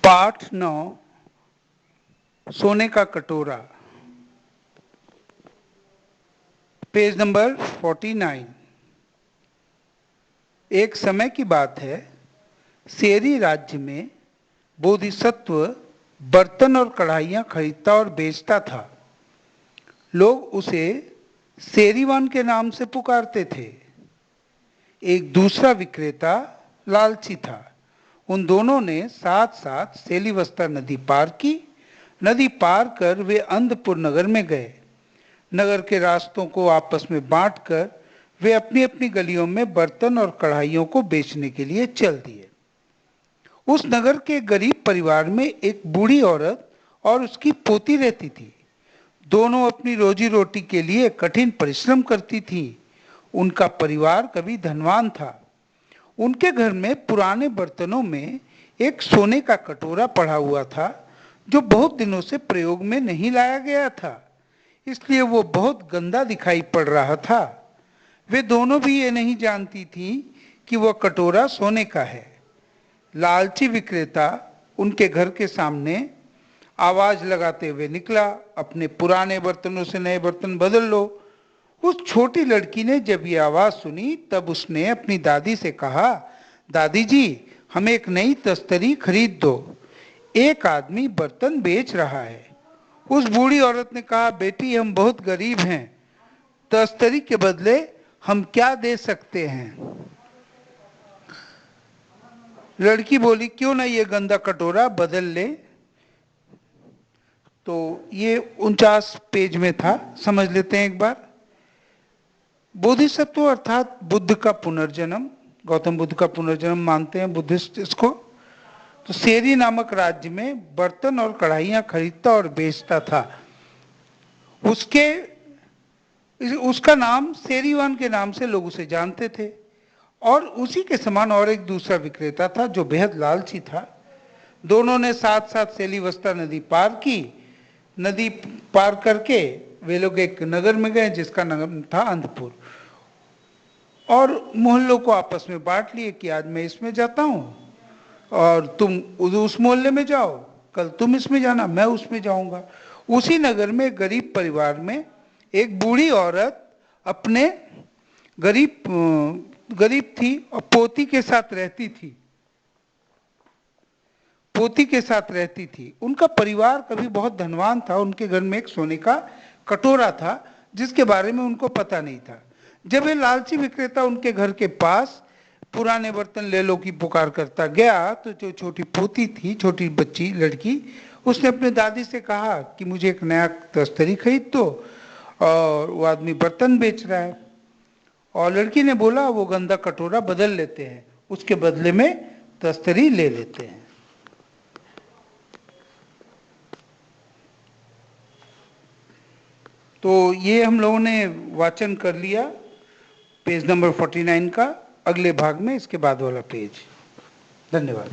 पाठ 9 सोने का कटोरा, पेज नंबर 49। एक समय की बात है, सेरी राज्य में बोधिसत्व बर्तन और कढ़ाइयाँ खरीदता और बेचता था। लोग उसे सेरीवान के नाम से पुकारते थे। एक दूसरा विक्रेता लालची था। उन दोनों ने साथ साथ सेलीवस्ता नदी पार की। नदी पार कर वे अंधपुर नगर में गए। नगर के रास्तों को आपस में बांटकर वे अपनी अपनी गलियों में बर्तन और कढ़ाइयों को बेचने के लिए चल दिए। उस नगर के गरीब परिवार में एक बूढ़ी औरत और उसकी पोती रहती थी। दोनों अपनी रोजी रोटी के लिए कठिन परिश्रम करती थी। उनका परिवार कभी धनवान था। उनके घर में पुराने बर्तनों में एक सोने का कटोरा पड़ा हुआ था, जो बहुत दिनों से प्रयोग में नहीं लाया गया था, इसलिए वो बहुत गंदा दिखाई पड़ रहा था। वे दोनों भी ये नहीं जानती थी कि वह कटोरा सोने का है। लालची विक्रेता उनके घर के सामने आवाज लगाते हुए निकला, अपने पुराने बर्तनों से नए बर्तन बदल लो। उस छोटी लड़की ने जब ये आवाज सुनी, तब उसने अपनी दादी से कहा, दादी जी, हमें एक नई तस्तरी खरीद दो। एक आदमी बर्तन बेच रहा है। उस बूढ़ी औरत ने कहा, बेटी, हम बहुत गरीब हैं, तस्तरी के बदले हम क्या दे सकते हैं? लड़की बोली, क्यों ना ये गंदा कटोरा बदल ले। तो ये 49 पेज में था, समझ लेते हैं एक बार। बोधिसत्व अर्थात बुद्ध का पुनर्जन्म, गौतम बुद्ध का पुनर्जन्म मानते हैं बुद्धिस्ट इसको। तो सेरी नामक राज्य में बर्तन और कढ़ाइयाँ खरीदता और बेचता था। उसका नाम सेरीवान के नाम से लोग उसे जानते थे। और उसी के समान और एक दूसरा विक्रेता था जो बेहद लालची था। दोनों ने साथ साथ सेलीवस्ता नदी पार की। नदी पार करके वे लोग एक नगर में गए जिसका नाम था अंधपुर, और मोहल्लों को आपस में बांट लिए कि आज मैं इसमें जाता हूँ और तुम उस मोहल्ले में जाओ, कल तुम इसमें जाना, मैं उसमें जाऊंगा। उसी नगर में गरीब परिवार में एक बूढ़ी औरत अपने गरीब थी और पोती के साथ रहती थी। उनका परिवार कभी बहुत धनवान था। उनके घर में एक सोने का कटोरा था जिसके बारे में उनको पता नहीं था। जब ये लालची विक्रेता उनके घर के पास पुराने बर्तन ले लो की पुकार करता गया, तो जो छोटी पोती थी, छोटी बच्ची लड़की, उसने अपने दादी से कहा कि मुझे एक नया तस्तरी खरीद दो, और वो आदमी बर्तन बेच रहा है। और लड़की ने बोला, वो गंदा कटोरा बदल लेते हैं, उसके बदले में तस्तरी ले लेते हैं। तो ये हम लोगों ने वाचन कर लिया पेज नंबर 49 का। अगले भाग में इसके बाद वाला पेज। धन्यवाद।